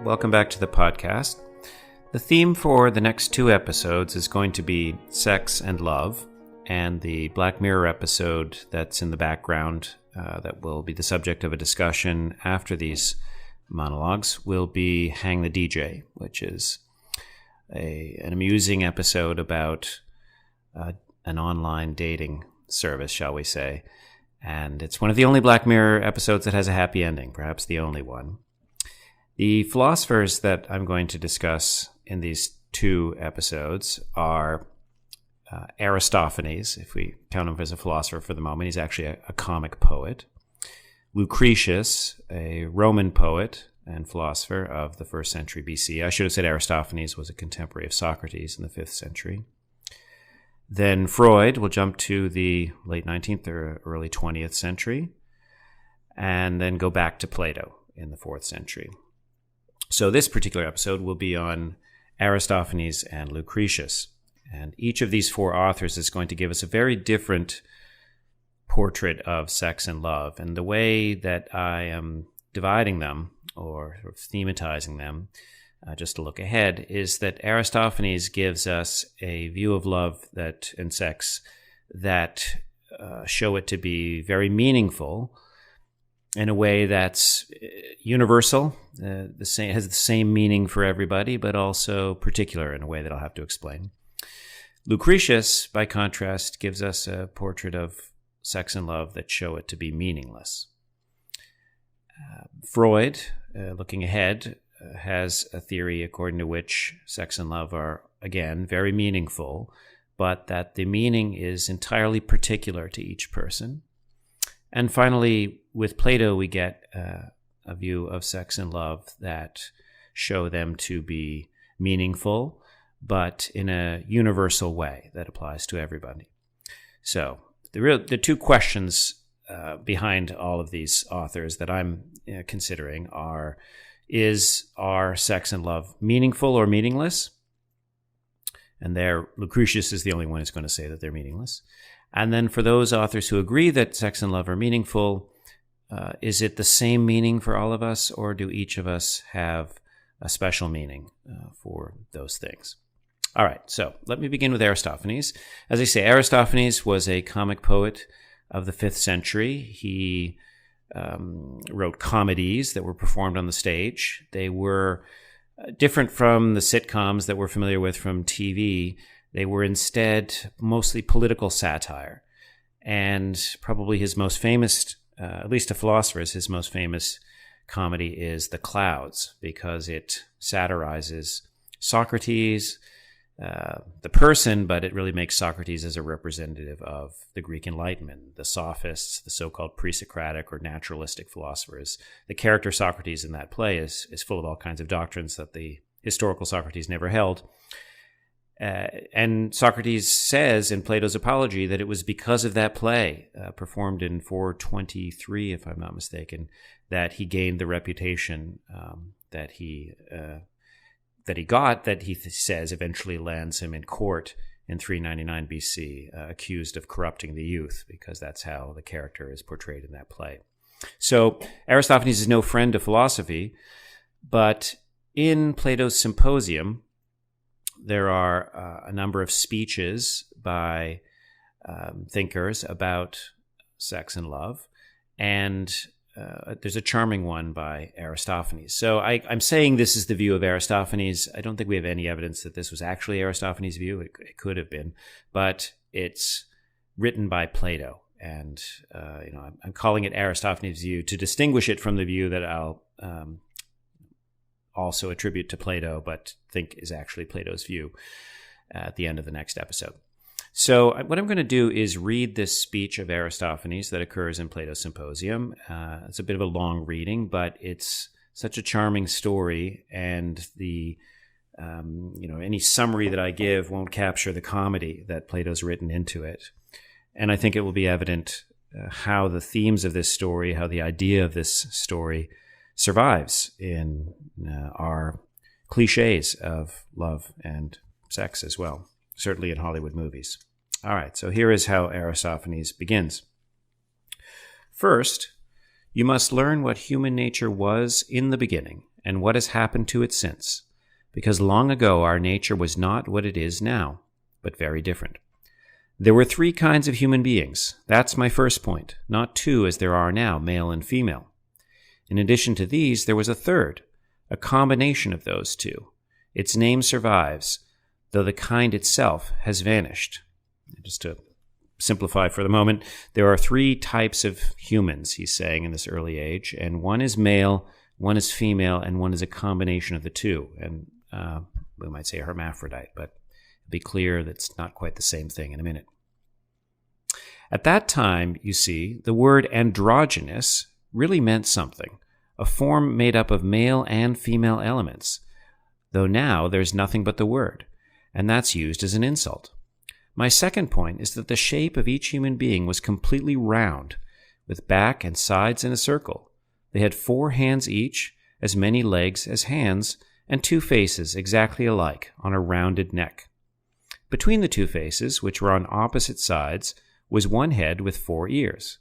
Welcome back to the podcast. The theme for the next two episodes is going to be sex and love, and the Black Mirror episode that's in the background that will be the subject of a discussion after these monologues will be Hang the DJ, which is an amusing episode about an online dating service, shall we say. And it's one of the only Black Mirror episodes that has a happy ending, perhaps the only one. The philosophers that I'm going to discuss in these two episodes are Aristophanes, if we count him as a philosopher for the moment. He's actually a comic poet. Lucretius, a Roman poet and philosopher of the 1st century BC. I should have said Aristophanes was a contemporary of Socrates in the 5th century. Then Freud will jump to the late 19th or early 20th century, and then go back to Plato in the 4th century. So this particular episode will be on Aristophanes and Lucretius. And each of these four authors is going to give us a very different portrait of sex and love. And the way that I am dividing them, or sort of thematizing them, just to look ahead, is that Aristophanes gives us a view of love and sex that show it to be very meaningful in a way that's universal, has the same meaning for everybody, but also particular in a way that I'll have to explain. Lucretius, by contrast, gives us a portrait of sex and love that show it to be meaningless. Freud, looking ahead, has a theory according to which sex and love are, again, very meaningful, but that the meaning is entirely particular to each person. And finally, with Plato, we get a view of sex and love that show them to be meaningful, but in a universal way that applies to everybody. So the two questions behind all of these authors that I'm considering are sex and love meaningful or meaningless? And there, Lucretius is the only one who's going to say that they're meaningless. And then for those authors who agree that sex and love are meaningful, is it the same meaning for all of us, or do each of us have a special meaning for those things? All right, so let me begin with Aristophanes. As I say, Aristophanes was a comic poet of the 5th century. He wrote comedies that were performed on the stage. They were different from the sitcoms that we're familiar with from TV. They were instead mostly political satire. And probably his most famous, at least to philosophers, his most famous comedy is The Clouds, because it satirizes Socrates, the person, but it really makes Socrates as a representative of the Greek Enlightenment, the sophists, the so-called pre-Socratic or naturalistic philosophers. The character Socrates in that play is full of all kinds of doctrines that the historical Socrates never held. And Socrates says in Plato's Apology that it was because of that play, performed in 423, if I'm not mistaken, that he gained the reputation that he got, that he says eventually lands him in court in 399 BC, accused of corrupting the youth, because that's how the character is portrayed in that play. So Aristophanes is no friend to philosophy, but in Plato's Symposium, there are a number of speeches by thinkers about sex and love, and there's a charming one by Aristophanes. So I'm saying this is the view of Aristophanes. I don't think we have any evidence that this was actually Aristophanes' view. It could have been, but it's written by Plato, and I'm calling it Aristophanes' view to distinguish it from the view that I'll also attribute to Plato, but think is actually Plato's view at the end of the next episode. So what I'm going to do is read this speech of Aristophanes that occurs in Plato's Symposium. It's a bit of a long reading, but it's such a charming story, and the any summary that I give won't capture the comedy that Plato's written into it. And I think it will be evident how the themes of this story, how the idea of this story survives in our cliches of love and sex as well, certainly in Hollywood movies. All right, so here is how Aristophanes begins. First, you must learn what human nature was in the beginning, and what has happened to it since, because long ago our nature was not what it is now, but very different. There were 3 kinds of human beings. That's my first point, not 2 as there are now, male and female. In addition to these, there was a third, a combination of those 2. Its name survives, though the kind itself has vanished. Just to simplify for the moment, there are 3 types of humans, he's saying, in this early age, and one is male, one is female, and one is a combination of the 2. And we might say a hermaphrodite, but it'll be clear that's not quite the same thing in a minute. At that time, you see, the word androgynous really meant something, a form made up of male and female elements, though now there's nothing but the word, and that's used as an insult. My second point is that the shape of each human being was completely round, with back and sides in a circle. They had 4 hands each, as many legs as hands, and 2 faces exactly alike on a rounded neck. Between the 2 faces, which were on opposite sides, was 1 head with 4 ears.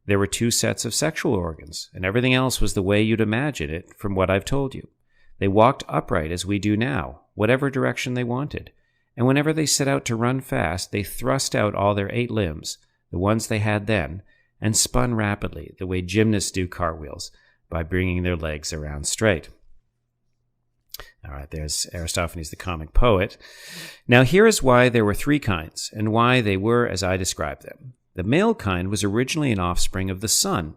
There were 2 sets of sexual organs, and everything else was the way you'd imagine it from what I've told you. They walked upright as we do now, whatever direction they wanted, and whenever they set out to run fast, they thrust out all their 8 limbs, the ones they had then, and spun rapidly, the way gymnasts do cartwheels, by bringing their legs around straight. All right, there's Aristophanes, the comic poet. Now here is why there were 3 kinds, and why they were as I described them. The male kind was originally an offspring of the sun,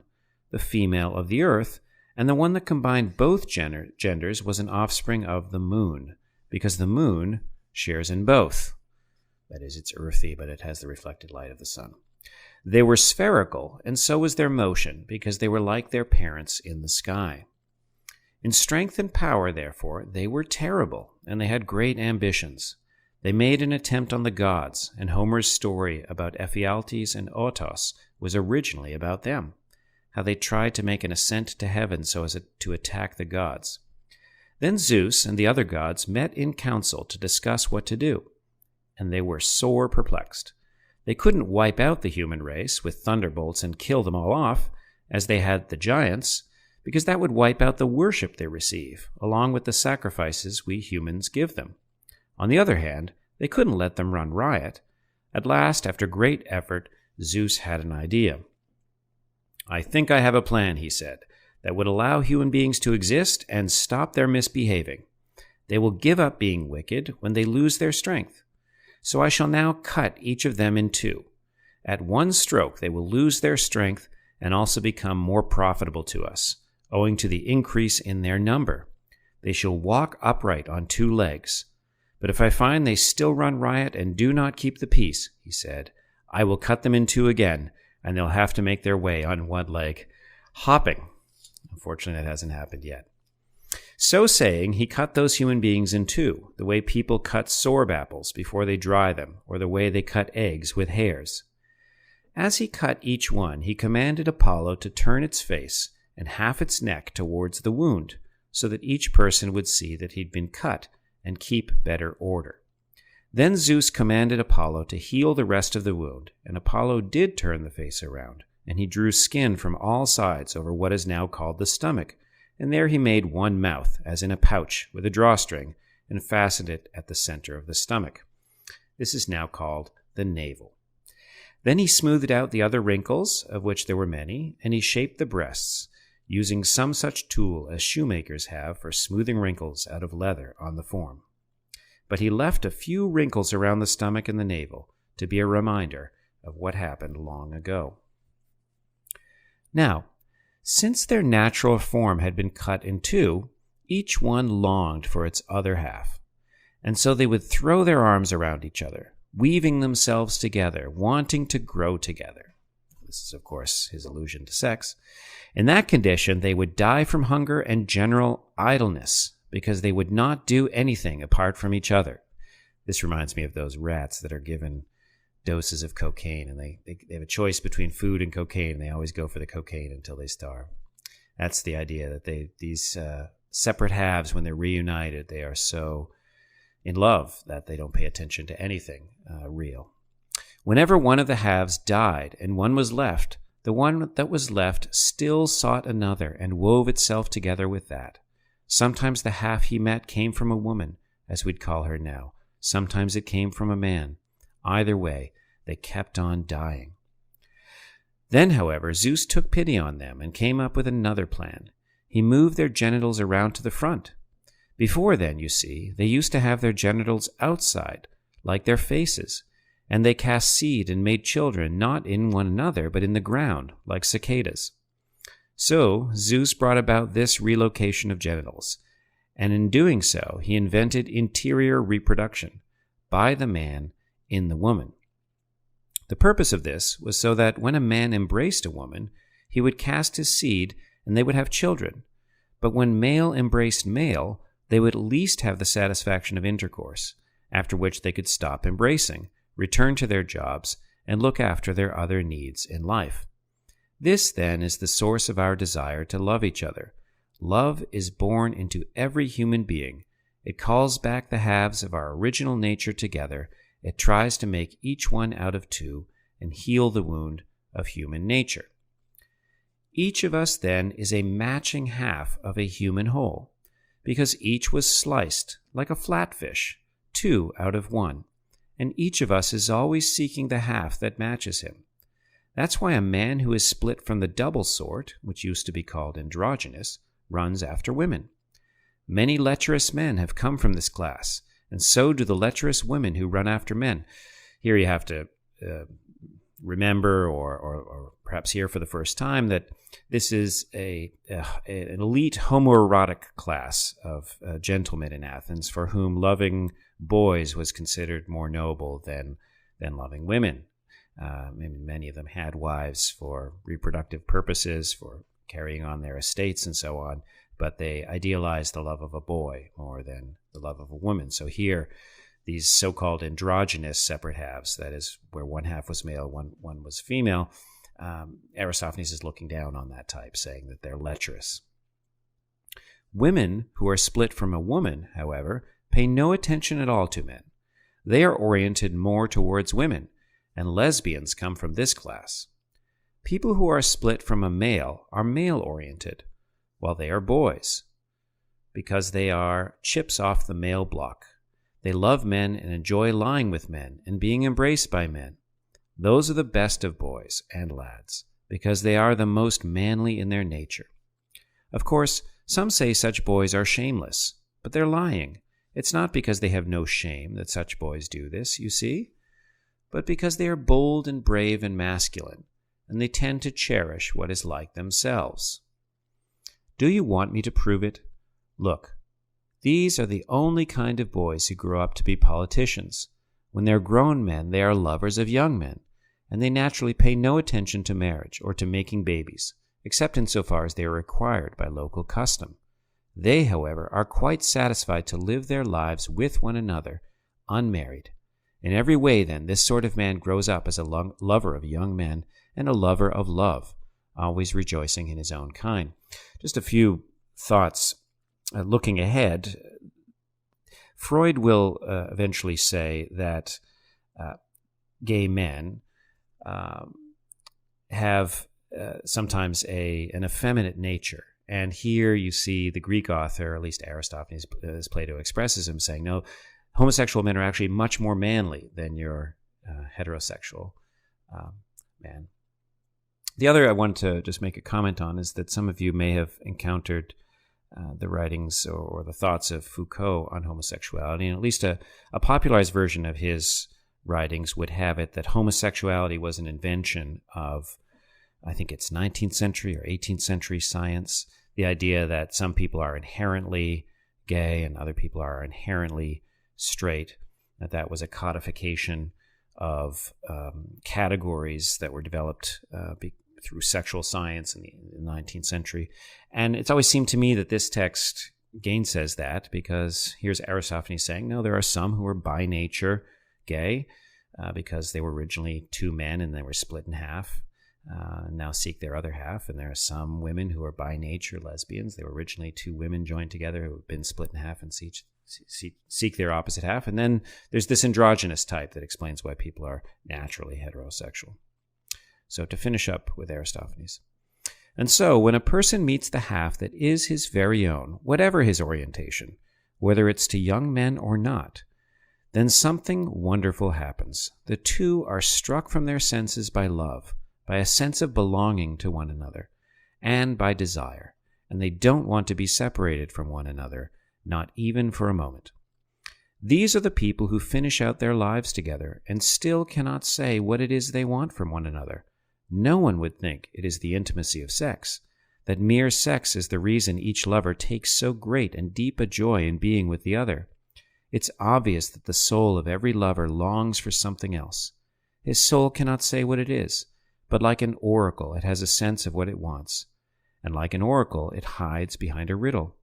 the female of the earth, and the one that combined both genders was an offspring of the moon, because the moon shares in both. That is, it's earthy, but it has the reflected light of the sun. They were spherical, and so was their motion, because they were like their parents in the sky. In strength and power, therefore, they were terrible, and they had great ambitions. They made an attempt on the gods, and Homer's story about Ephialtes and Otos was originally about them, how they tried to make an ascent to heaven so as to attack the gods. Then Zeus and the other gods met in council to discuss what to do, and they were sore perplexed. They couldn't wipe out the human race with thunderbolts and kill them all off, as they had the giants, because that would wipe out the worship they receive, along with the sacrifices we humans give them. On the other hand, they couldn't let them run riot. At last, after great effort, Zeus had an idea. "I think I have a plan," he said, "that would allow human beings to exist and stop their misbehaving. They will give up being wicked when they lose their strength. So I shall now cut each of them in 2. At one stroke they will lose their strength and also become more profitable to us, owing to the increase in their number. They shall walk upright on 2 legs. But if I find they still run riot and do not keep the peace," he said, "I will cut them in 2 again, and they'll have to make their way on 1 leg, hopping." Unfortunately, that hasn't happened yet. So saying, he cut those human beings in 2, the way people cut sorb apples before they dry them, or the way they cut eggs with hairs. As he cut each one, he commanded Apollo to turn its face and half its neck towards the wound, so that each person would see that he'd been cut and keep better order. Then Zeus commanded Apollo to heal the rest of the wound, and Apollo did turn the face around, and he drew skin from all sides over what is now called the stomach, and there he made 1 mouth, as in a pouch, with a drawstring, and fastened it at the center of the stomach. This is now called the navel. Then he smoothed out the other wrinkles, of which there were many, and he shaped the breasts, using some such tool as shoemakers have for smoothing wrinkles out of leather on the form. But he left a few wrinkles around the stomach and the navel to be a reminder of what happened long ago. Now, since their natural form had been cut in 2, each one longed for its other half, and so they would throw their arms around each other, weaving themselves together, wanting to grow together. This is, of course, his allusion to sex. In that condition, they would die from hunger and general idleness, because they would not do anything apart from each other. This reminds me of those rats that are given doses of cocaine, and they have a choice between food and cocaine, and they always go for the cocaine until they starve. That's the idea, that these separate halves, when they're reunited, they are so in love that they don't pay attention to anything real. Whenever one of the halves died and one was left, the one that was left still sought another and wove itself together with that. Sometimes the half he met came from a woman, as we'd call her now. Sometimes it came from a man. Either way, they kept on dying. Then, however, Zeus took pity on them and came up with another plan. He moved their genitals around to the front. Before then, you see, they used to have their genitals outside, like their faces, and they cast seed and made children not in one another, but in the ground, like cicadas. So Zeus brought about this relocation of genitals, and in doing so, he invented interior reproduction by the man in the woman. The purpose of this was so that when a man embraced a woman, he would cast his seed and they would have children. But when male embraced male, they would at least have the satisfaction of intercourse, after which they could stop embracing, return to their jobs, and look after their other needs in life. This, then, is the source of our desire to love each other. Love is born into every human being. It calls back the halves of our original nature together. It tries to make each one out of two and heal the wound of human nature. Each of us, then, is a matching half of a human whole, because each was sliced like a flatfish, 2 out of 1, and each of us is always seeking the half that matches him. That's why a man who is split from the double sort, which used to be called androgynous, runs after women. Many lecherous men have come from this class, and so do the lecherous women who run after men. Here you have to remember or perhaps hear for the first time that this is an elite homoerotic class of gentlemen in Athens for whom loving boys was considered more noble than loving women. Many of them had wives for reproductive purposes, for carrying on their estates and so on, but they idealized the love of a boy more than the love of a woman. So here, these so-called androgynous separate halves, that is, where one half was male, one was female, Aristophanes is looking down on that type, saying that they're lecherous. Women who are split from a woman, however, pay no attention at all to men. They are oriented more towards women, and lesbians come from this class. People who are split from a male are male-oriented, while they are boys, because they are chips off the male block. They love men and enjoy lying with men and being embraced by men. Those are the best of boys and lads, because they are the most manly in their nature. Of course, some say such boys are shameless, but they're lying. It's not because they have no shame that such boys do this, you see, but because they are bold and brave and masculine, and they tend to cherish what is like themselves. Do you want me to prove it? Look, these are the only kind of boys who grow up to be politicians. When they're grown men, they are lovers of young men, and they naturally pay no attention to marriage or to making babies, except insofar as they are required by local custom. They, however, are quite satisfied to live their lives with one another, unmarried. In every way, then, this sort of man grows up as a lover of young men and a lover of love, always rejoicing in his own kind. Just a few thoughts looking ahead. Freud will eventually say that gay men have sometimes an effeminate nature. And here you see the Greek author, at least Aristophanes, as Plato expresses him, saying, no, homosexual men are actually much more manly than your heterosexual man. The other I wanted to just make a comment on is that some of you may have encountered the writings or the thoughts of Foucault on homosexuality, and at least a popularized version of his writings would have it that homosexuality was an invention of, I think it's 19th century or 18th century science, the idea that some people are inherently gay and other people are inherently straight, that was a codification of categories that were developed through sexual science in the 19th century. And it's always seemed to me that this text gainsays that, because here's Aristophanes saying, no, there are some who are by nature gay because they were originally two men and they were split in half, now seek their other half. And there are some women who are by nature lesbians. They were originally two women joined together who have been split in half and seek their opposite half. And then there's this androgynous type that explains why people are naturally heterosexual. So to finish up with Aristophanes, And so, when a person meets the half that is his very own, whatever his orientation, whether it's to young men or not, then something wonderful happens. The two are struck from their senses by love, by a sense of belonging to one another, and by desire, and they don't want to be separated from one another, not even for a moment. These are the people who finish out their lives together and still cannot say what it is they want from one another. No one would think it is the intimacy of sex, that mere sex is the reason each lover takes so great and deep a joy in being with the other. It's obvious that the soul of every lover longs for something else. His soul cannot say what it is, but like an oracle it has a sense of what it wants, and like an oracle it hides behind a riddle.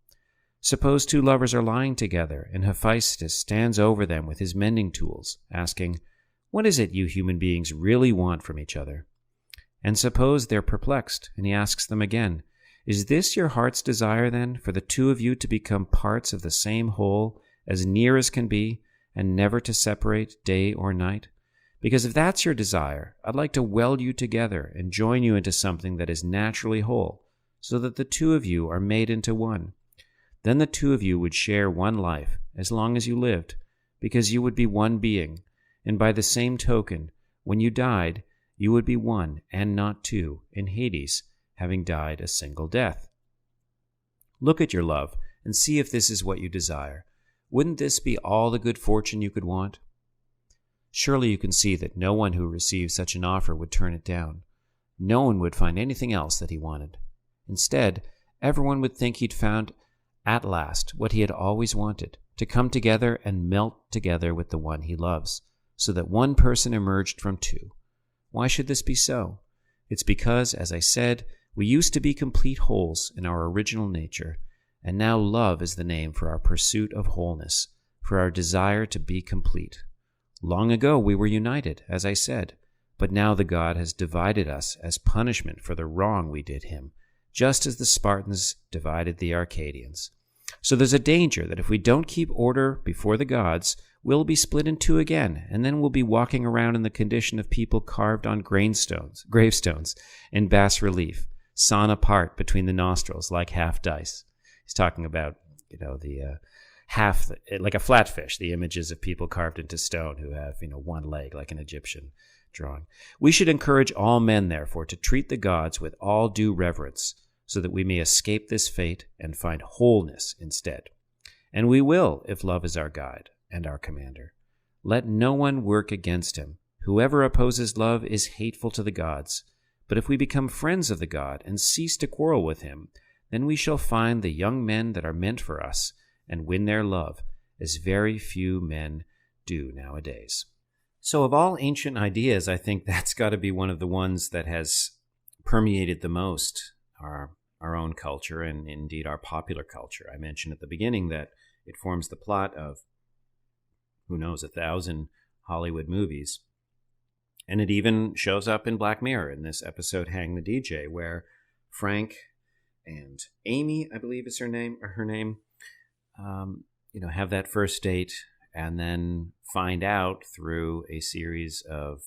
Suppose two lovers are lying together, and Hephaestus stands over them with his mending tools, asking, "What is it you human beings really want from each other?" And suppose they're perplexed, and he asks them again, "Is this your heart's desire, then, for the two of you to become parts of the same whole, as near as can be, and never to separate day or night? Because if that's your desire, I'd like to weld you together and join you into something that is naturally whole, so that the two of you are made into one. Then the two of you would share one life, as long as you lived, because you would be one being, and by the same token, when you died, you would be one and not two in Hades, having died a single death. Look at your love, and see if this is what you desire. Wouldn't this be all the good fortune you could want? Surely you can see that no one who receives such an offer would turn it down. No one would find anything else that he wanted. Instead, everyone would think he'd found at last what he had always wanted, to come together and melt together with the one he loves, so that one person emerged from two. Why should this be so? It's because, as I said, we used to be complete wholes in our original nature, and now love is the name for our pursuit of wholeness, for our desire to be complete. Long ago we were united, as I said, but now the god has divided us as punishment for the wrong we did him, just as the Spartans divided the Arcadians. So there's a danger that if we don't keep order before the gods, we'll be split in two again, and then we'll be walking around in the condition of people carved on gravestones in bas relief, sawn apart between the nostrils like half dice. He's talking about, the half, like a flatfish, the images of people carved into stone who have, one leg like an Egyptian drawing. We should encourage all men, therefore, to treat the gods with all due reverence, so that we may escape this fate and find wholeness instead. And we will, if love is our guide and our commander. Let no one work against him. Whoever opposes love is hateful to the gods. But if we become friends of the god and cease to quarrel with him, then we shall find the young men that are meant for us and win their love, as very few men do nowadays. So of all ancient ideas, I think that's got to be one of the ones that has permeated the most our own culture and indeed our popular culture. I mentioned at the beginning that it forms the plot of, 1,000 Hollywood movies. And it even shows up in Black Mirror in this episode, Hang the DJ, where Frank and Amy, I believe is her name, have that first date and then find out through a series of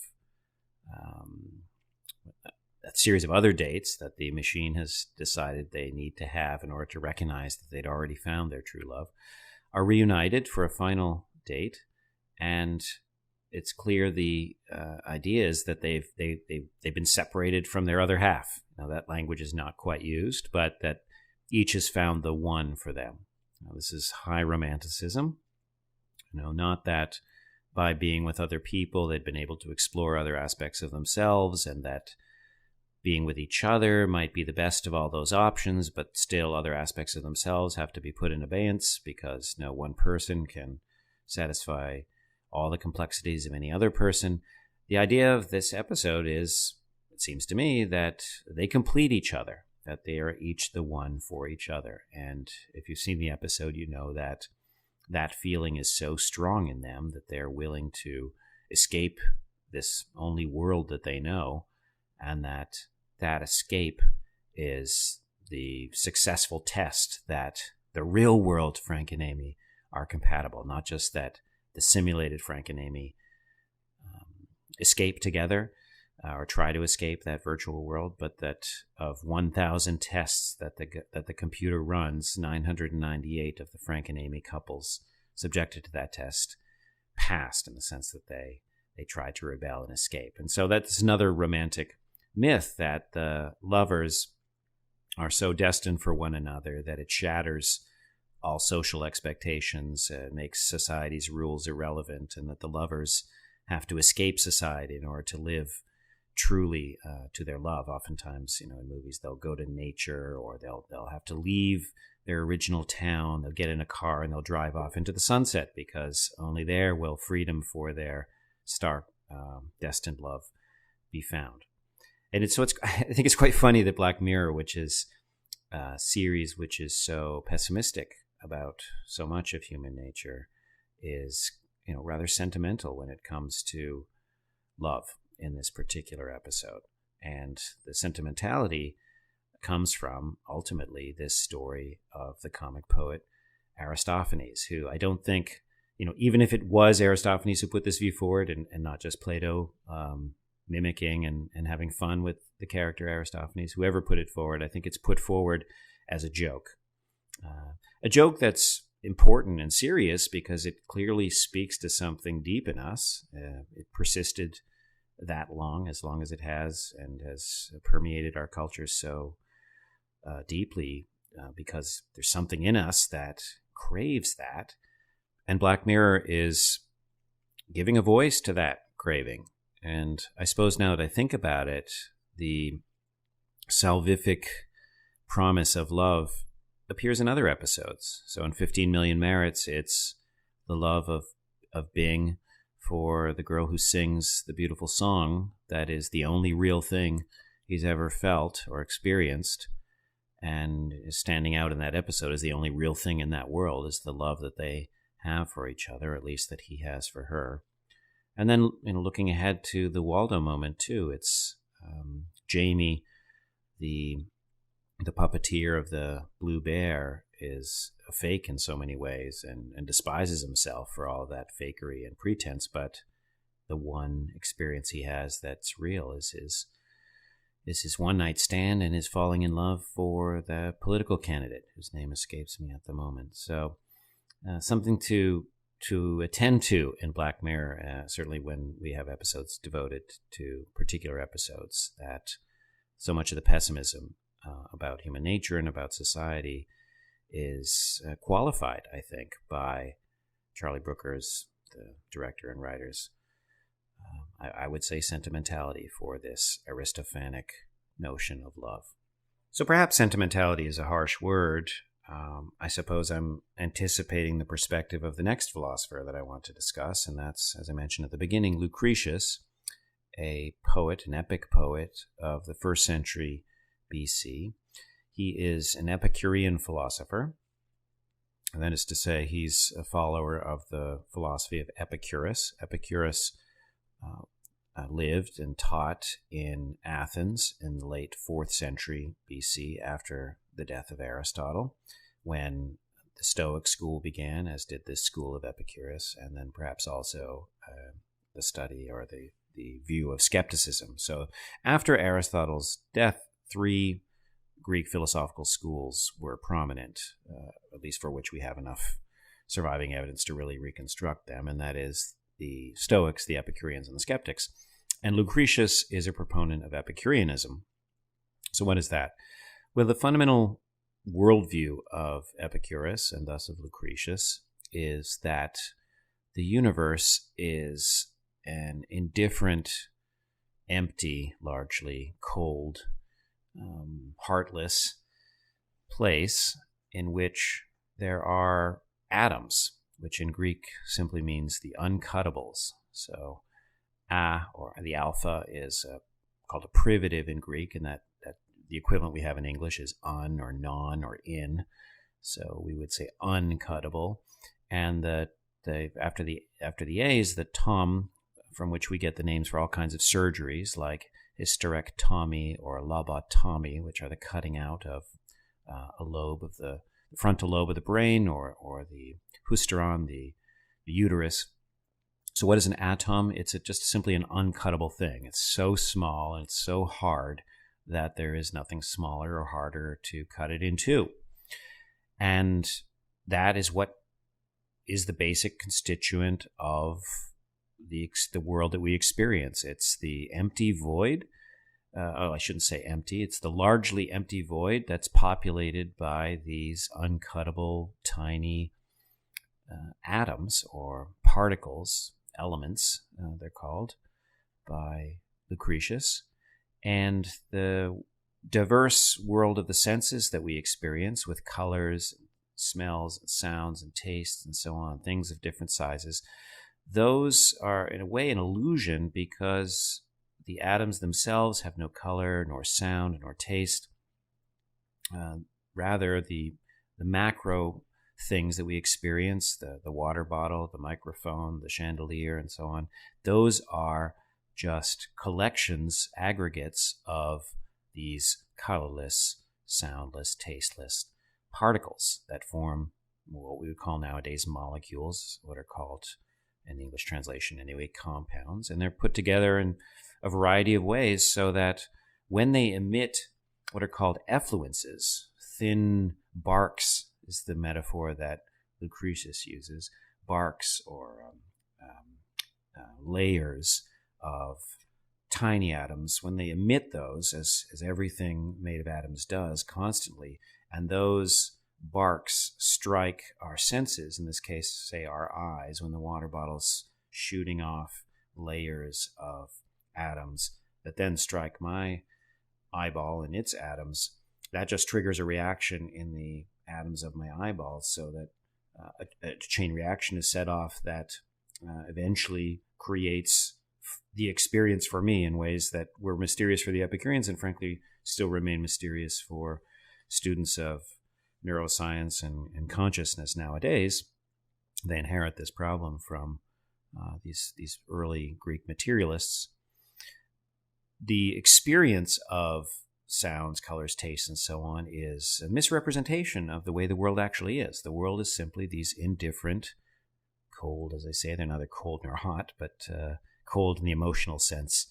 other dates that the machine has decided they need to have in order to recognize that they'd already found their true love, are reunited for a final date. And it's clear the idea is that they've been separated from their other half. Now, that language is not quite used, but that each has found the one for them. Now, this is high romanticism. Not that by being with other people they'd been able to explore other aspects of themselves, and that being with each other might be the best of all those options, but still other aspects of themselves have to be put in abeyance because no one person can satisfy all the complexities of any other person. The idea of this episode is, it seems to me, that they complete each other, that they are each the one for each other. And if you've seen the episode, you know that that feeling is so strong in them that they're willing to escape this only world that they know, and that escape is the successful test that the real world Frank and Amy are compatible, not just that the simulated Frank and Amy escape together, or try to escape that virtual world, but that of 1,000 tests that the computer runs, 998 of the Frank and Amy couples subjected to that test passed, in the sense that they tried to rebel and escape. And so that's another romantic myth, that the lovers are so destined for one another that it shatters all social expectations, makes society's rules irrelevant, and that the lovers have to escape society in order to live truly to their love. Oftentimes, in movies, they'll go to nature, or they'll have to leave their original town. They'll get in a car and they'll drive off into the sunset, because only there will freedom for their star destined love be found. And I think it's quite funny that Black Mirror, which is a series which is so pessimistic about so much of human nature, is rather sentimental when it comes to love in this particular episode. And the sentimentality comes from, ultimately, this story of the comic poet Aristophanes, who I don't think, even if it was Aristophanes who put this view forward, and not just Plato mimicking and having fun with the character Aristophanes, whoever put it forward, I think it's put forward as a joke that's important and serious, because it clearly speaks to something deep in us. It persisted that long as it has, and has permeated our culture so deeply, because there's something in us that craves that. And Black Mirror is giving a voice to that craving. And I suppose, now that I think about it, the salvific promise of love appears in other episodes. So in 15 Million Merits, it's the love of Bing for the girl who sings the beautiful song that is the only real thing he's ever felt or experienced, and is standing out in that episode as the only real thing in that world, is the love that they have for each other, or at least that he has for her. And then, looking ahead to the Waldo moment too, it's Jamie, the puppeteer of the Blue Bear, is a fake in so many ways, and despises himself for all of that fakery and pretense. But the one experience he has that's real is his one night stand, and his falling in love for the political candidate whose name escapes me at the moment. So something to attend to in Black Mirror, certainly when we have episodes devoted to particular episodes, that so much of the pessimism about human nature and about society is qualified, I think, by Charlie Brooker's, the director and writers, I would say, sentimentality for this Aristophanic notion of love. So perhaps sentimentality is a harsh word. I suppose I'm anticipating the perspective of the next philosopher that I want to discuss, and that's, as I mentioned at the beginning, Lucretius, a poet, an epic poet of the 1st century BC. He is an Epicurean philosopher, and that is to say, he's a follower of the philosophy of Epicurus. Epicurus lived and taught in Athens in the late 4th century BC, after the death of Aristotle, when the Stoic school began, as did this school of Epicurus, and then perhaps also the study or the view of skepticism. So after Aristotle's death, 3 Greek philosophical schools were prominent, at least for which we have enough surviving evidence to really reconstruct them, and that is the Stoics, the Epicureans, and the skeptics. And Lucretius is a proponent of Epicureanism. So what is that? Well, the fundamental worldview of Epicurus, and thus of Lucretius, is that the universe is an indifferent, empty, largely cold, heartless place in which there are atoms, which in Greek simply means the uncuttables. So or the alpha, is called a privative in Greek, and that the equivalent we have in English is un or non or in. So we would say uncuttable. And after the A is the tom, from which we get the names for all kinds of surgeries, like hysterectomy or lobotomy, which are the cutting out of a lobe of the frontal lobe of the brain, or the hysteron, the uterus. So what is an atom? It's just simply an uncuttable thing. It's so small and it's so hard that there is nothing smaller or harder to cut it into. And that is what is the basic constituent of the world that we experience. It's the empty void. I shouldn't say empty. It's the largely empty void that's populated by these uncuttable, tiny atoms or particles, elements, they're called by Lucretius. And the diverse world of the senses that we experience with colors, smells, and sounds, and tastes, and so on, things of different sizes, those are in a way an illusion because the atoms themselves have no color, nor sound, nor taste. Rather, the macro things that we experience, the water bottle, the microphone, the chandelier, and so on, those are just collections, aggregates of these colorless, soundless, tasteless particles that form what we would call nowadays molecules, what are called, in the English translation anyway, compounds. And they're put together in a variety of ways so that when they emit what are called effluences, thin barks is the metaphor that Lucretius uses, barks or layers of tiny atoms, when they emit those, as everything made of atoms does constantly, and those barks strike our senses, in this case, say our eyes, when the water bottle's shooting off layers of atoms that then strike my eyeball and its atoms, that just triggers a reaction in the atoms of my eyeballs, so that a chain reaction is set off that eventually creates the experience for me in ways that were mysterious for the Epicureans and frankly still remain mysterious for students of neuroscience and consciousness nowadays. They inherit this problem from these early Greek materialists. The experience of sounds, colors, tastes, and so on is a misrepresentation of the way the world actually is. The world is simply these indifferent, cold, as I say, they're neither cold nor hot, but cold in the emotional sense,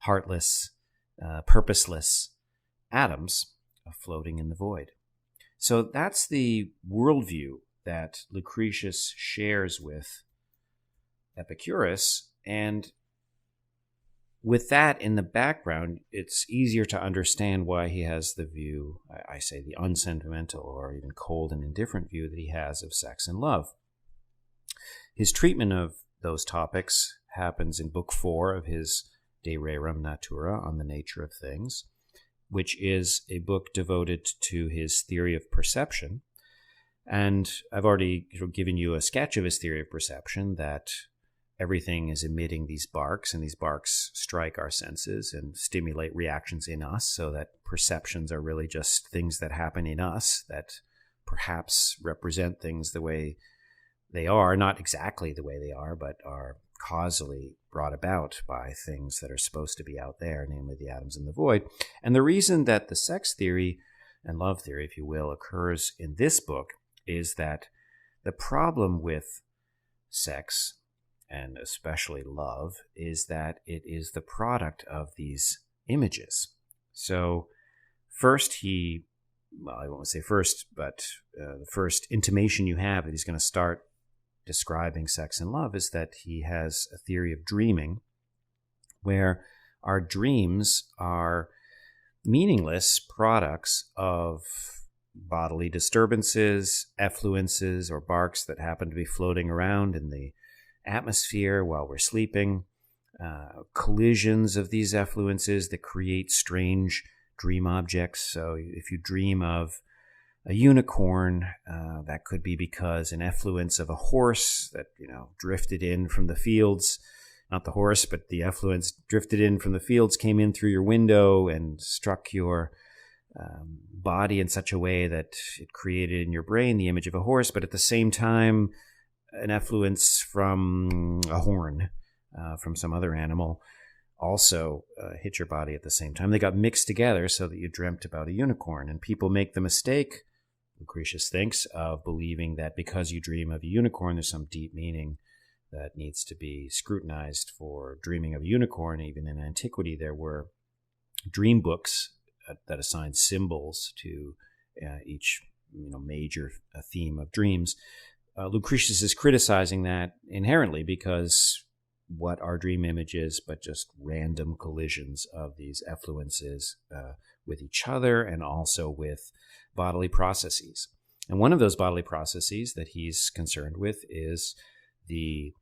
heartless, purposeless atoms floating in the void. So that's the worldview that Lucretius shares with Epicurus, and with that in the background, it's easier to understand why he has the view, I say the unsentimental or even cold and indifferent view that he has of sex and love. His treatment of those topics happens in Book 4 of his De Rerum Natura, on the nature of things, which is a book devoted to his theory of perception. And I've already given you a sketch of his theory of perception, that everything is emitting these barks, and these barks strike our senses and stimulate reactions in us, so that perceptions are really just things that happen in us that perhaps represent things the way they are, not exactly the way they are, but are causally brought about by things that are supposed to be out there, namely the atoms in the void. And the reason that the sex theory and love theory, if you will, occurs in this book is that the problem with sex, and especially love, is that it is the product of these images. So first I won't say first, but the first intimation you have that he's going to start describing sex and love is that he has a theory of dreaming, where our dreams are meaningless products of bodily disturbances, effluences, or barks that happen to be floating around in the atmosphere while we're sleeping, collisions of these effluences that create strange dream objects. So if you dream of a unicorn, that could be because an effluence of a horse that drifted in from the fields, not the horse, but the effluence drifted in from the fields, came in through your window and struck your body in such a way that it created in your brain the image of a horse, but at the same time an effluence from a horn, from some other animal, also hit your body at the same time. They got mixed together so that you dreamt about a unicorn. And people make the mistake, Lucretius thinks, of believing that because you dream of a unicorn, there's some deep meaning that needs to be scrutinized for dreaming of a unicorn. Even in antiquity, there were dream books that assigned symbols to each major theme of dreams. Lucretius is criticizing that inherently, because what are dream images but just random collisions of these effluences with each other and also with bodily processes. And one of those bodily processes that he's concerned with is the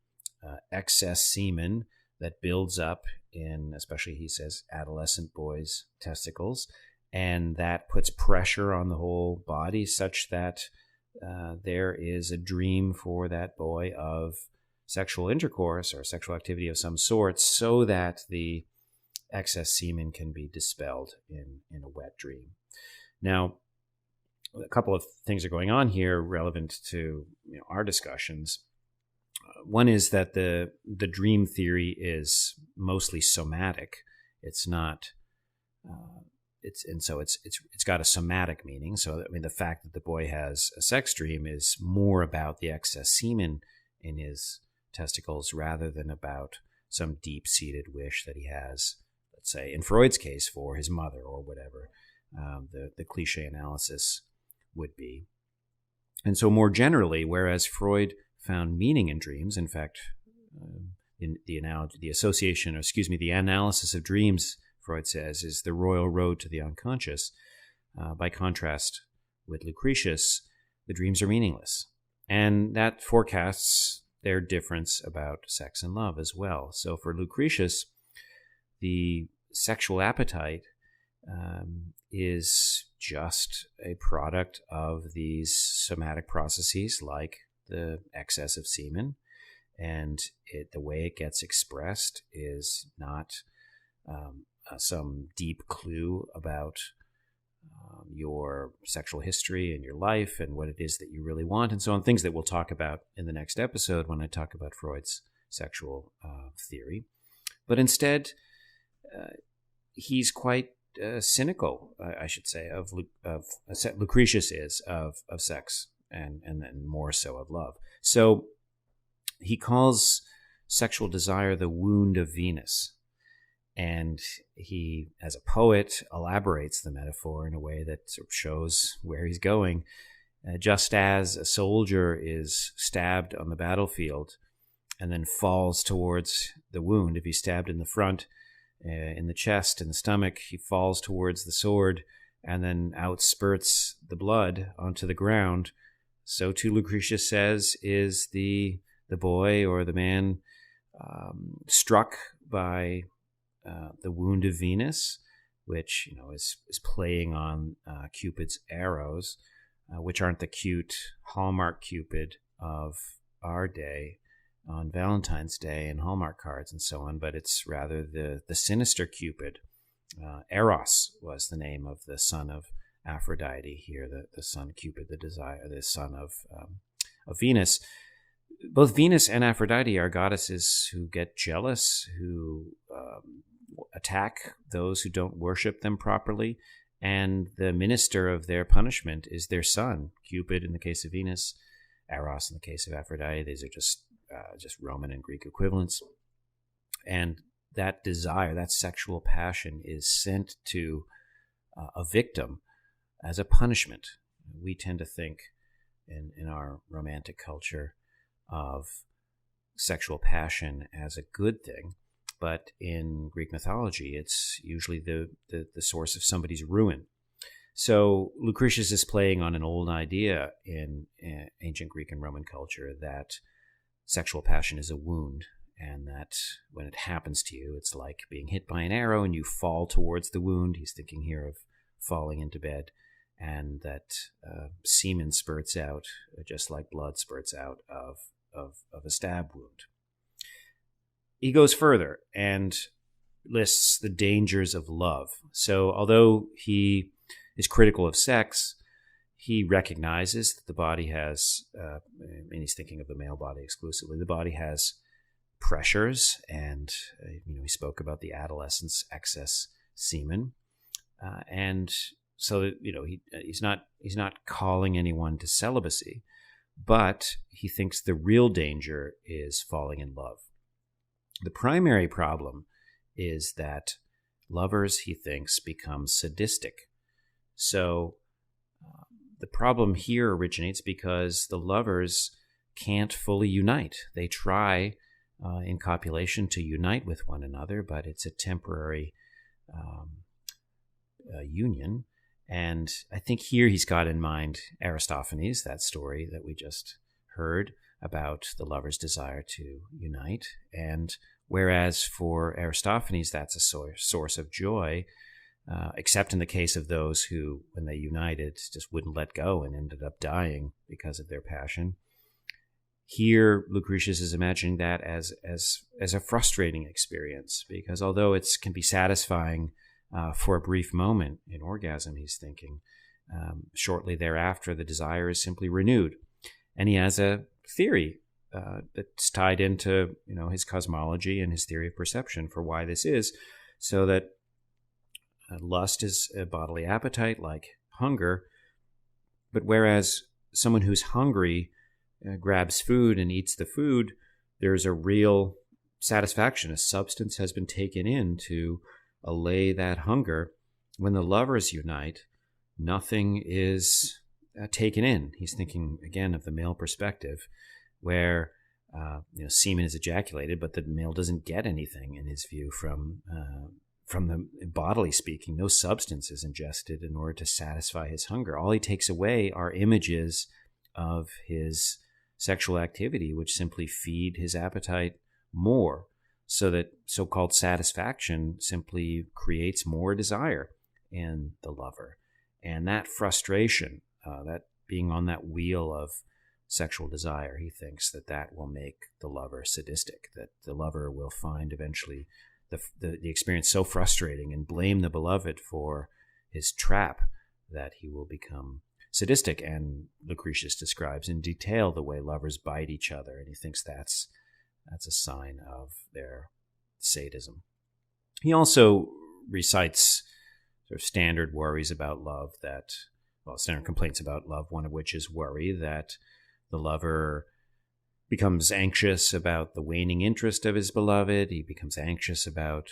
excess semen that builds up in, especially he says, adolescent boys' testicles, and that puts pressure on the whole body such that there is a dream for that boy of sexual intercourse or sexual activity of some sort, so that the excess semen can be dispelled in a wet dream. Now, a couple of things are going on here relevant to our discussions. One is that the dream theory is mostly somatic. It's not. It's got a somatic meaning. So the fact that the boy has a sex dream is more about the excess semen in his testicles rather than about some deep-seated wish that he has, let's say in Freud's case, for his mother or whatever the cliche analysis would be. And so more generally, whereas Freud found meaning in dreams, in fact, in the analysis of dreams, Freud says, is the royal road to the unconscious. By contrast with Lucretius, the dreams are meaningless. And that forecasts their difference about sex and love as well. So for Lucretius, the sexual appetite is just a product of these somatic processes like the excess of semen, and the way it gets expressed is not some deep clue about your sexual history and your life and what it is that you really want, and so on, things that we'll talk about in the next episode when I talk about Freud's sexual theory. But instead, he's quite cynical, I should say, of Lucretius is of sex, and then more so of love. So he calls sexual desire the wound of Venus. And he, as a poet, elaborates the metaphor in a way that sort of shows where he's going. Just as a soldier is stabbed on the battlefield and then falls towards the wound, if he's stabbed in the front, in the chest, in the stomach, he falls towards the sword and then outspurts the blood onto the ground. So too, Lucretius says, is the boy or the man struck by the wound of Venus, which is playing on Cupid's arrows, which aren't the cute Hallmark Cupid of our day on Valentine's Day and Hallmark cards and so on, but it's rather the sinister Cupid. Eros was the name of the son of Aphrodite here, the son Cupid, the son of Venus. Both Venus and Aphrodite are goddesses who get jealous, who attack those who don't worship them properly, and the minister of their punishment is their son, Cupid in the case of Venus, Eros in the case of Aphrodite. These are just Roman and Greek equivalents. And that desire, that sexual passion, is sent to a victim as a punishment. We tend to think in our romantic culture of sexual passion as a good thing, but in Greek mythology, it's usually the source of somebody's ruin. So Lucretius is playing on an old idea in ancient Greek and Roman culture that sexual passion is a wound, and that when it happens to you, it's like being hit by an arrow and you fall towards the wound. He's thinking here of falling into bed, and that semen spurts out just like blood spurts out of a stab wound. He goes further and lists the dangers of love. So although he is critical of sex, he recognizes that the body has, and he's thinking of the male body exclusively, the body has pressures, and he spoke about the adolescent's excess semen, and so he's not calling anyone to celibacy, but he thinks the real danger is falling in love. The primary problem is that lovers, he thinks, become sadistic. So the problem here originates because the lovers can't fully unite. They try in copulation to unite with one another, but it's a temporary union. And I think here he's got in mind Aristophanes, that story that we just heard about the lover's desire to unite. And whereas for Aristophanes, that's a source of joy, except in the case of those who, when they united, just wouldn't let go and ended up dying because of their passion. Here, Lucretius is imagining that as a frustrating experience, because although it can be satisfying for a brief moment in orgasm, he's thinking, shortly thereafter, the desire is simply renewed. And he has a theory that's tied into his cosmology and his theory of perception for why this is, so that lust is a bodily appetite like hunger, but whereas someone who's hungry grabs food and eats the food, there's a real satisfaction. A substance has been taken in to allay that hunger. When the lovers unite, nothing is taken in. He's thinking again of the male perspective, where semen is ejaculated, but the male doesn't get anything in his view from the bodily speaking. No substance is ingested in order to satisfy his hunger. All he takes away are images of his sexual activity, which simply feed his appetite more, so that so-called satisfaction simply creates more desire in the lover. And that frustration, that being on that wheel of sexual desire, he thinks that will make the lover sadistic, that the lover will find eventually the experience so frustrating and blame the beloved for his trap that he will become sadistic. And Lucretius describes in detail the way lovers bite each other, and he thinks that's a sign of their sadism. He also recites sort of standard worries about love standard complaints about love, one of which is worry that the lover becomes anxious about the waning interest of his beloved. He becomes anxious about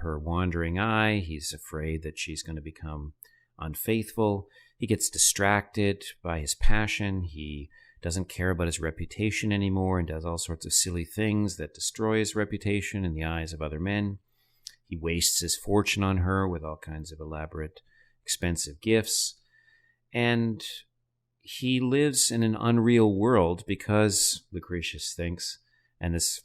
her wandering eye. He's afraid that she's going to become unfaithful. He gets distracted by his passion. He doesn't care about his reputation anymore and does all sorts of silly things that destroy his reputation in the eyes of other men. He wastes his fortune on her with all kinds of elaborate, expensive gifts. And he lives in an unreal world because, Lucretius thinks, and this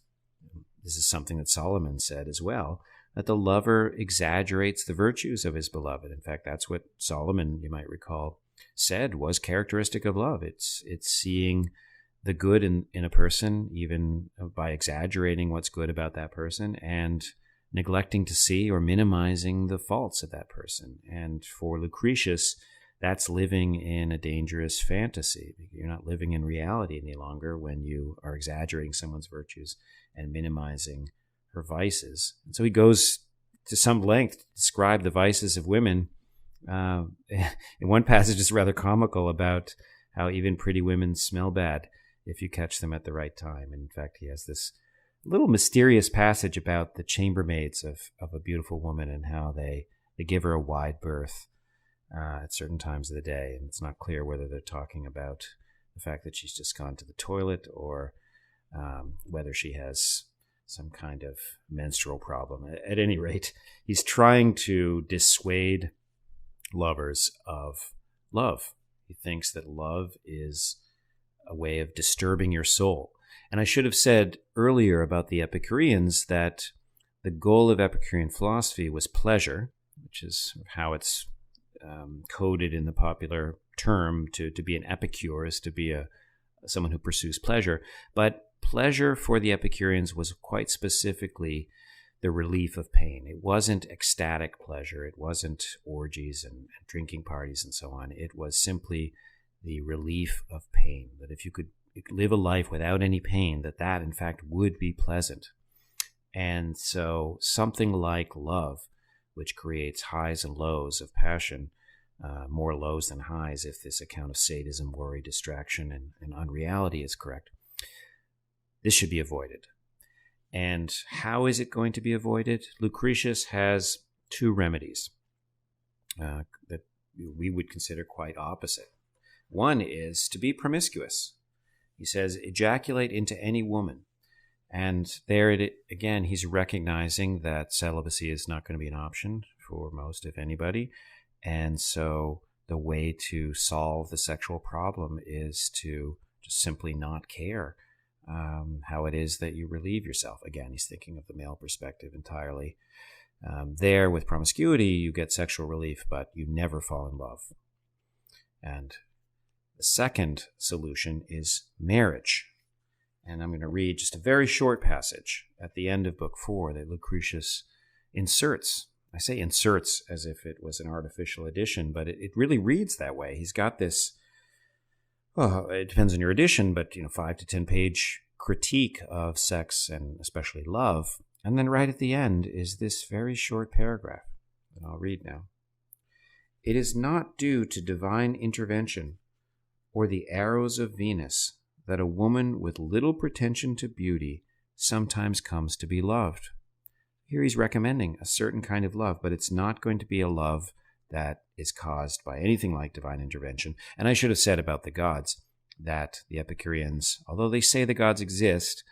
is something that Solomon said as well, that the lover exaggerates the virtues of his beloved. In fact, that's what Solomon, you might recall, said was characteristic of love. It's seeing the good in a person, even by exaggerating what's good about that person, and neglecting to see or minimizing the faults of that person. And for Lucretius, that's living in a dangerous fantasy. You're not living in reality any longer when you are exaggerating someone's virtues and minimizing her vices. And so he goes to some length to describe the vices of women. In one passage, it's rather comical about how even pretty women smell bad if you catch them at the right time. And in fact, he has this little mysterious passage about the chambermaids of a beautiful woman and how they give her a wide berth at certain times of the day. And it's not clear whether they're talking about the fact that she's just gone to the toilet or whether she has some kind of menstrual problem. At any rate, he's trying to dissuade lovers of love. He thinks that love is a way of disturbing your soul. And I should have said earlier about the Epicureans that the goal of Epicurean philosophy was pleasure, which is how it's coded in the popular term. To be an epicure is to be someone who pursues pleasure. But pleasure for the Epicureans was quite specifically the relief of pain. It wasn't ecstatic pleasure. It wasn't orgies and drinking parties and so on. It was simply the relief of pain, that if you could live a life without any pain, that in fact would be pleasant. And so something like love, which creates highs and lows of passion, more lows than highs if this account of sadism, worry, distraction, and unreality is correct. This should be avoided. And how is it going to be avoided? Lucretius has two remedies that we would consider quite opposite. One is to be promiscuous. He says, ejaculate into any woman. And there, again, he's recognizing that celibacy is not going to be an option for most, if anybody. And so the way to solve the sexual problem is to just simply not care how it is that you relieve yourself. Again, he's thinking of the male perspective entirely. There, with promiscuity, you get sexual relief, but you never fall in love. And the second solution is marriage. And I'm going to read just a very short passage at the end of Book 4 that Lucretius inserts. I say inserts as if it was an artificial addition, but it really reads that way. He's got this, well, it depends on your edition, but 5 to 10 page critique of sex and especially love. And then right at the end is this very short paragraph that I'll read now. It is not due to divine intervention or the arrows of Venus that a woman with little pretension to beauty sometimes comes to be loved. Here he's recommending a certain kind of love, but it's not going to be a love that is caused by anything like divine intervention. And I should have said about the gods that the Epicureans, although they say the gods exist,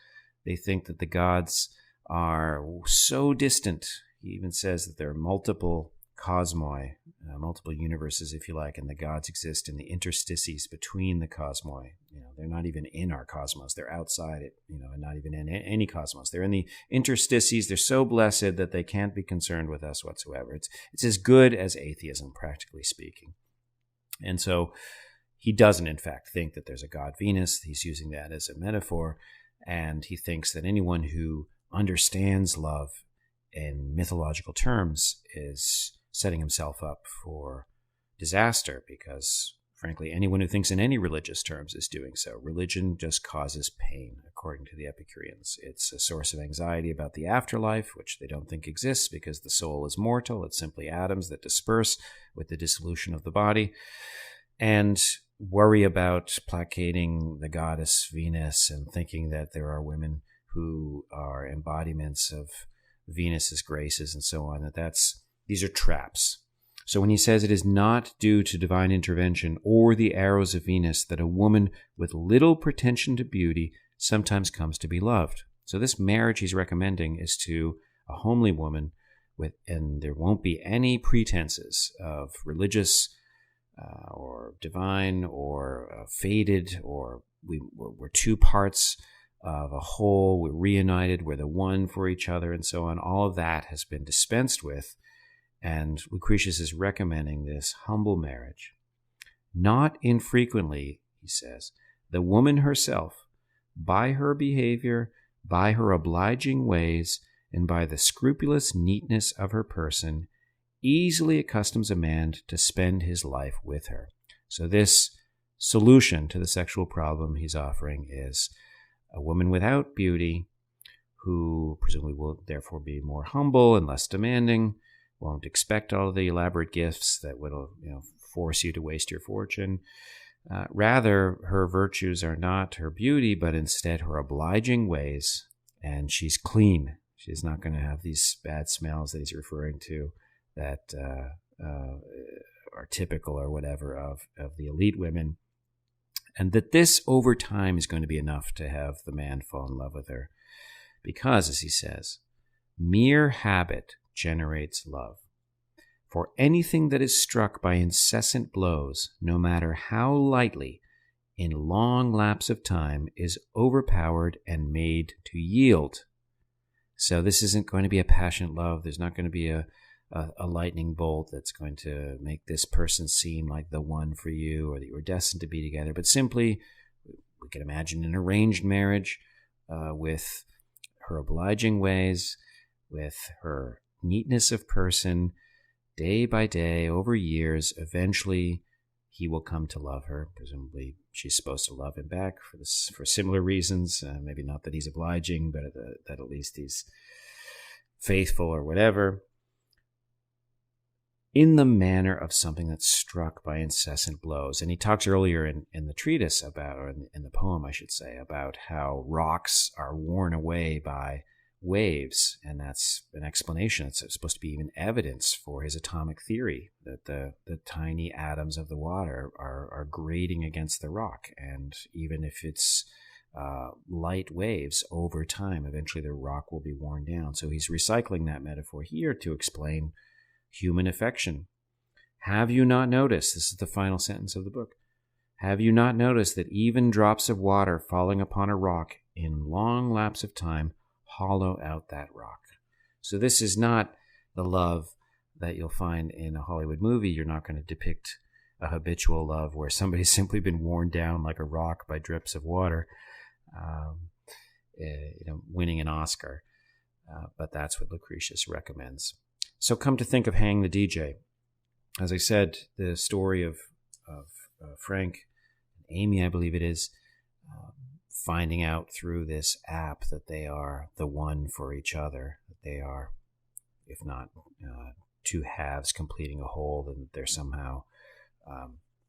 they think that the gods are so distant. He even says that there are multiple cosmoi, multiple universes, if you like, and the gods exist in the interstices between the cosmoi. They're not even in our cosmos. They're outside it, and not even in any cosmos. They're in the interstices. They're so blessed that they can't be concerned with us whatsoever. It's as good as atheism, practically speaking. And so he doesn't, in fact, think that there's a god Venus. He's using that as a metaphor, and he thinks that anyone who understands love in mythological terms is setting himself up for disaster, because frankly, anyone who thinks in any religious terms is doing so. Religion just causes pain, according to the Epicureans. It's a source of anxiety about the afterlife, which they don't think exists because the soul is mortal. It's simply atoms that disperse with the dissolution of the body. And worry about placating the goddess Venus and thinking that there are women who are embodiments of Venus's graces and so on, these are traps. So when he says it is not due to divine intervention or the arrows of Venus that a woman with little pretension to beauty sometimes comes to be loved. So this marriage he's recommending is to a homely woman and there won't be any pretenses of religious or divine or faded, or we're two parts of a whole, we're reunited, we're the one for each other, and so on. All of that has been dispensed with. And Lucretius is recommending this humble marriage. Not infrequently, he says, the woman herself, by her behavior, by her obliging ways, and by the scrupulous neatness of her person, easily accustoms a man to spend his life with her. So this solution to the sexual problem he's offering is a woman without beauty, who presumably will therefore be more humble and less demanding, won't expect all of the elaborate gifts that will force you to waste your fortune. Rather, her virtues are not her beauty, but instead her obliging ways, and she's clean. She's not going to have these bad smells that he's referring to that are typical or whatever of the elite women. And that this over time is going to be enough to have the man fall in love with her. Because, as he says, mere habit generates love. For anything that is struck by incessant blows, no matter how lightly, in long lapse of time, is overpowered and made to yield. So this isn't going to be a passionate love. There's not going to be a lightning bolt that's going to make this person seem like the one for you or that you were destined to be together. But simply, we can imagine an arranged marriage with her obliging ways, with her neatness of person, day by day, over years. Eventually, he will come to love her. Presumably, she's supposed to love him back for similar reasons. Maybe not that he's obliging, but that at least he's faithful or whatever. in the manner of something that's struck by incessant blows. And he talks earlier in the treatise about, or in the poem, I should say, about how rocks are worn away by waves. And that's an explanation. It's supposed to be even evidence for his atomic theory that the tiny atoms of the water are grating against the rock. And even if it's light waves, over time, eventually the rock will be worn down. So he's recycling that metaphor here to explain human affection. Have you not noticed, this is the final sentence of the book, have you not noticed that even drops of water falling upon a rock in long lapse of time hollow out that rock? So this is not the love that you'll find in a Hollywood movie. You're not going to depict a habitual love where somebody's simply been worn down like a rock by drips of water, winning an Oscar. But that's what Lucretius recommends. So come to think of Hang the DJ. As I said, the story of Frank and Amy, I believe it is, finding out through this app that they are the one for each other, that they are, if not two halves completing a whole, and they're somehow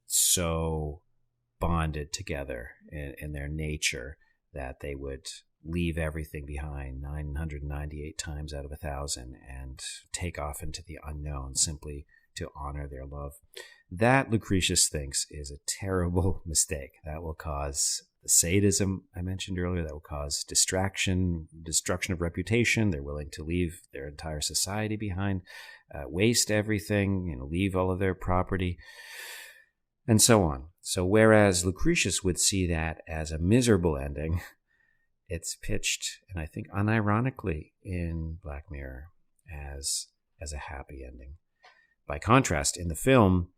so bonded together in their nature that they would leave everything behind 998 times out of 1,000 and take off into the unknown simply to honor their love. That, Lucretius thinks, is a terrible mistake. That will cause the sadism I mentioned earlier. That will cause distraction, destruction of reputation. They're willing to leave their entire society behind, waste everything, leave all of their property, and so on. So whereas Lucretius would see that as a miserable ending, it's pitched, and I think unironically, in Black Mirror as a happy ending. By contrast, in the film,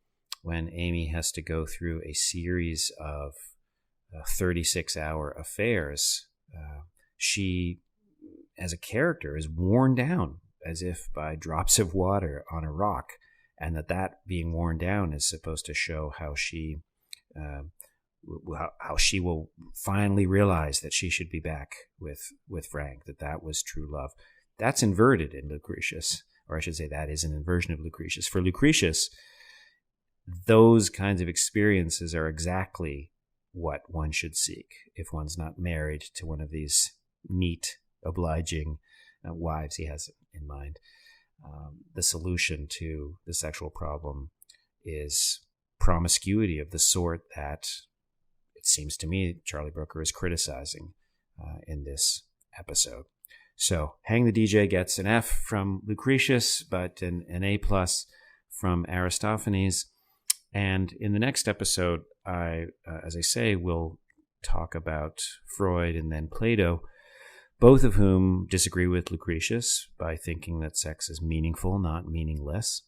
when Amy has to go through a series of 36-hour affairs, she, as a character, is worn down as if by drops of water on a rock, and that being worn down is supposed to show how she will finally realize that she should be back with Frank, that was true love. That's inverted in Lucretius, or I should say that is an inversion of Lucretius. For Lucretius, those kinds of experiences are exactly what one should seek if one's not married to one of these neat, obliging wives he has in mind. The solution to the sexual problem is promiscuity of the sort that it seems to me Charlie Brooker is criticizing in this episode. So Hang the DJ gets an F from Lucretius, but an A+ from Aristophanes. And in the next episode, as I say, we'll talk about Freud and then Plato, both of whom disagree with Lucretius by thinking that sex is meaningful, not meaningless,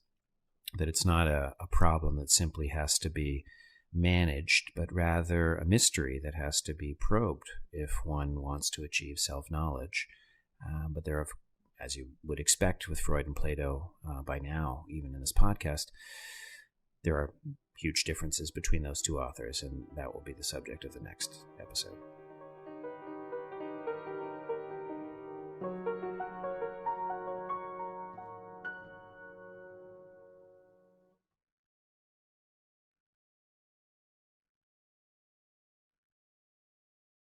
that it's not a problem that simply has to be managed, but rather a mystery that has to be probed if one wants to achieve self-knowledge. But there are, as you would expect with Freud and Plato by now, even in this podcast, there are huge differences between those two authors, and that will be the subject of the next episode.